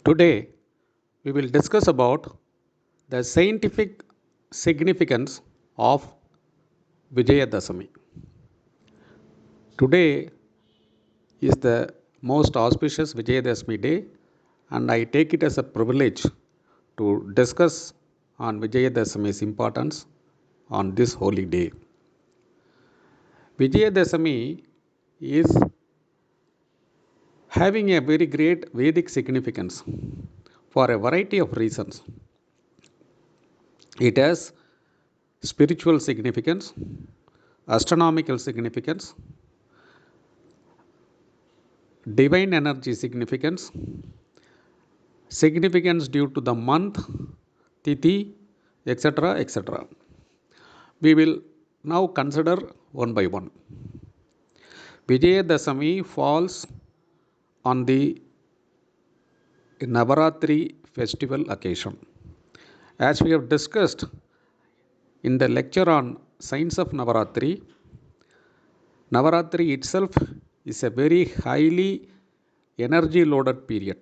Today, we will discuss about the scientific significance of Vijaya Dasami. Today is the most auspicious Vijaya Dasami day, and I take it as a privilege to discuss on Vijaya Dasami's importance on this holy day. Vijaya Dasami is having a very great Vedic significance for a variety of reasons. It has spiritual significance, astronomical significance, divine energy significance, significance due to the month, tithi, etc. etc. We will now consider one by one. Vijaya Dasami falls on the Navaratri festival occasion. As we have discussed in the lecture on Science of Navaratri, Navaratri itself is a very highly energy loaded period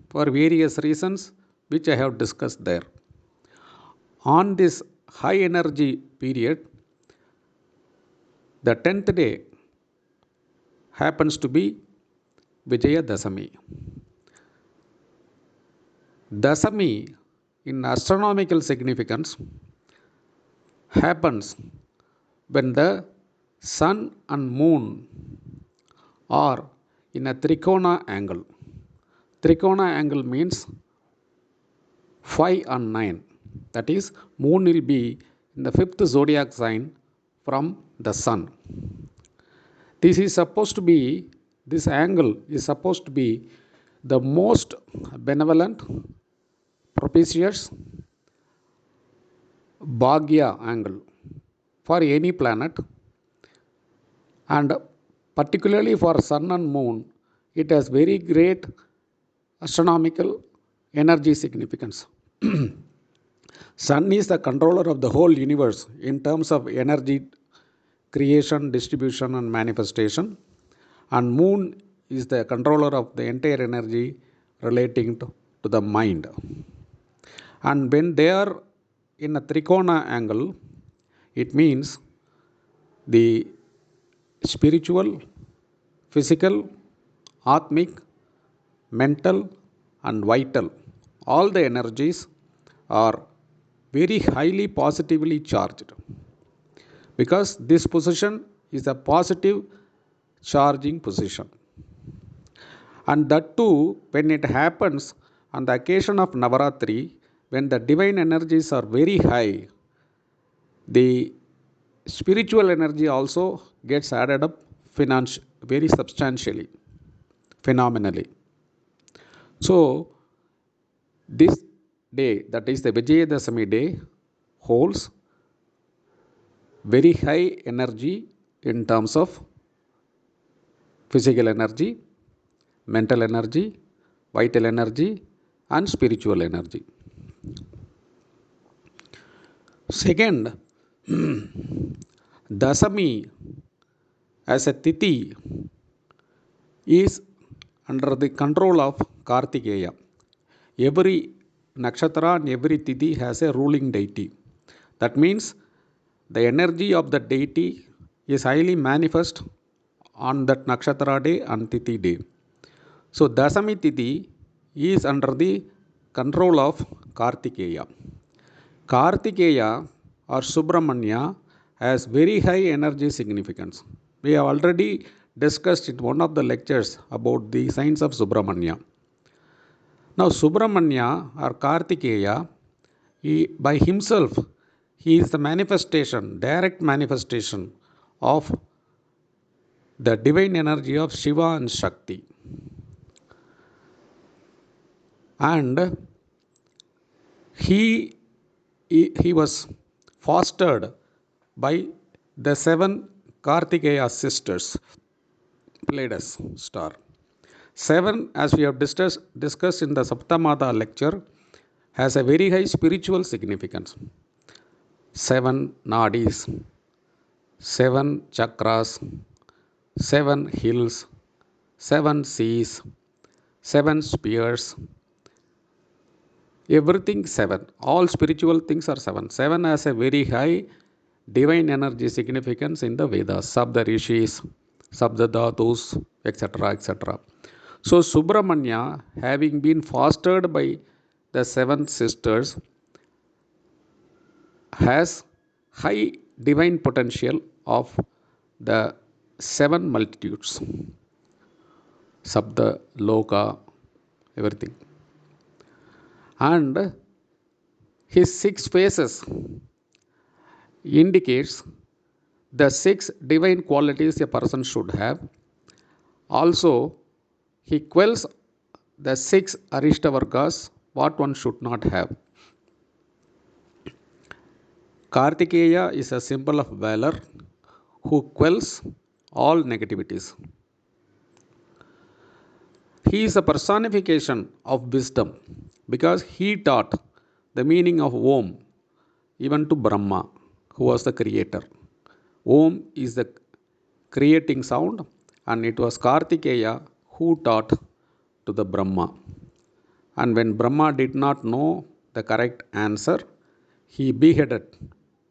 for various reasons which I have discussed there. On this high energy period, the 10th day happens to be Vijaya Dasami. Dasami, in astronomical significance, happens when the sun and moon are in a trikona angle. Trikona angle means 5 and 9. That is, moon will be in the fifth zodiac sign from the sun. This angle is supposed to be the most benevolent, propitious, Bhagya angle for any planet, and particularly for sun and moon, it has very great astronomical energy significance. Sun is the controller of the whole universe in terms of energy creation, distribution, and manifestation, and moon is the controller of the entire energy relating to the mind. And when they are in a trikona angle, it means the spiritual, physical, atmic, mental, and vital, all the energies are very highly positively charged, because this position is a positive charging position. And that too, when it happens on the occasion of Navaratri, when the divine energies are very high, the spiritual energy also gets added up very substantially, phenomenally. So, this day, that is the Vijaya Dasami day, holds very high energy in terms of physical energy, mental energy, vital energy, and spiritual energy. Second, Dasami as a tithi is under the control of Kartikeya. Every nakshatra and every tithi has a ruling deity. That means the energy of the deity is highly manifest on that nakshatra day and tithi day. So Dasami tithi is under the control of Kartikeya. Kartikeya or Subramanya has very high energy significance. We have already discussed in one of the lectures about the signs of Subramanya. Now Subramanya or Kartikeya, by himself, he is the manifestation, direct manifestation of the divine energy of Shiva and Shakti. And he was fostered by the 7 Kartikeya sisters, Pleiades star. 7, as we have discussed in the Saptamada lecture, has a very high spiritual significance. 7 nadis, 7 chakras, 7 hills, 7 seas, 7 spheres, Everything 7. All spiritual things are 7. 7 has a very high divine energy significance in the Vedas. Sabda Rishis, Sabda Dhatus, etc. etc. So Subramanya, having been fostered by the 7 sisters, has high divine potential of the 7 multitudes. Sabda, Loka, everything. And his 6 faces indicates the 6 divine qualities a person should have. Also, he quells the 6 Arishtavargas, what one should not have. Kartikeya is a symbol of valor who quells all negativities. He is a personification of wisdom because he taught the meaning of Om even to Brahma, who was the creator. Om is the creating sound, and it was Kartikeya who taught to the Brahma. And when Brahma did not know the correct answer, he beheaded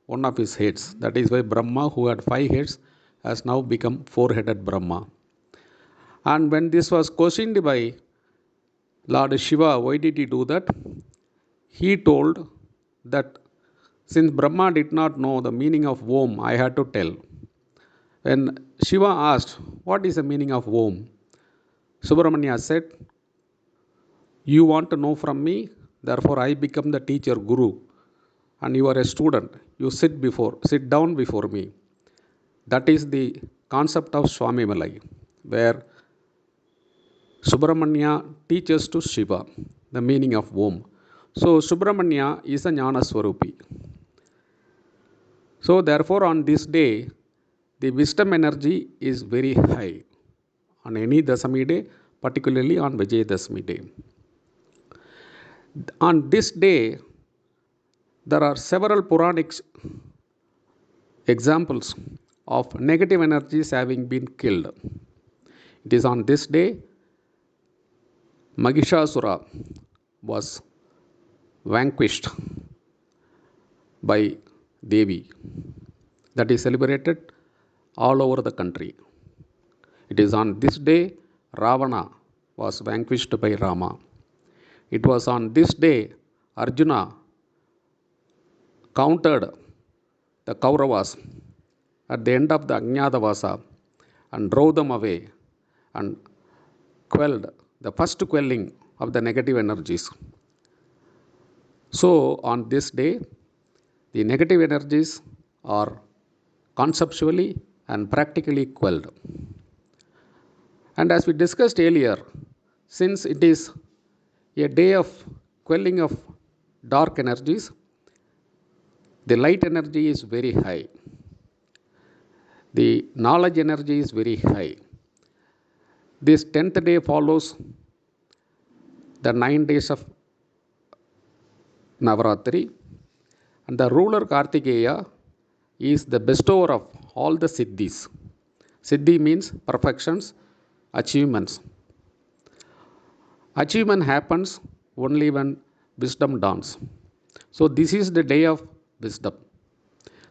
one of his heads. That is why Brahma, who had 5 heads, has now become 4-headed Brahma. And when this was questioned by Lord Shiva, why did he do that? He told that since Brahma did not know the meaning of Om, I had to tell. When Shiva asked, what is the meaning of Om? Subramanya said, you want to know from me, therefore I become the teacher, Guru, and you are a student. You sit down before me. That is the concept of Swami Malai, where Subramanya teaches to Shiva the meaning of Om. So Subramanya is a Jnana Swarupi. So therefore on this day, the wisdom energy is very high on any Dasami day, particularly on Vijaya Dasami day. On this day, there are several Puranic examples of negative energies having been killed. It is on this day, Mahishasura was vanquished by Devi. That is celebrated all over the country. It is on this day Ravana was vanquished by Rama. It was on this day Arjuna countered the Kauravas at the end of the Ajnatavasa and drove them away and quelled the first quelling of the negative energies. So on this day, the negative energies are conceptually and practically quelled. And as we discussed earlier, since it is a day of quelling of dark energies, the light energy is very high. The knowledge energy is very high. This 10th day follows the 9 days of Navaratri, and the ruler Kartikeya is the bestower of all the siddhis. Siddhi means perfections, achievements. Achievement happens only when wisdom dawns. So this is the day of wisdom.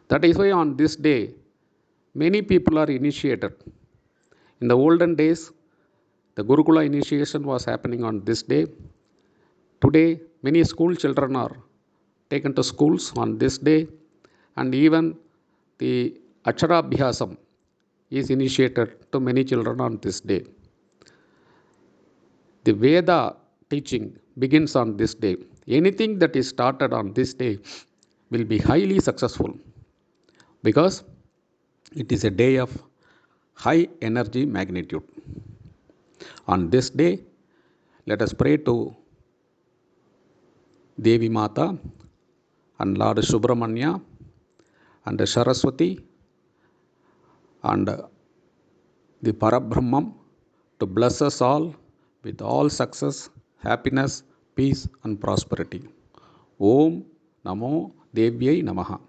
That is why on this day, many people are initiated. In the olden days, the Gurukula initiation was happening on this day. Today, many school children are taken to schools on this day, and even the Acharabhyasam is initiated to many children on this day. The Veda teaching begins on this day. Anything that is started on this day will be highly successful because it is a day of high energy magnitude. On this day, let us pray to Devi Mata and Lord Subramanya and Saraswati and the Parabrahmam to bless us all with all success, happiness, peace and prosperity. Om Namo Devyai Namaha.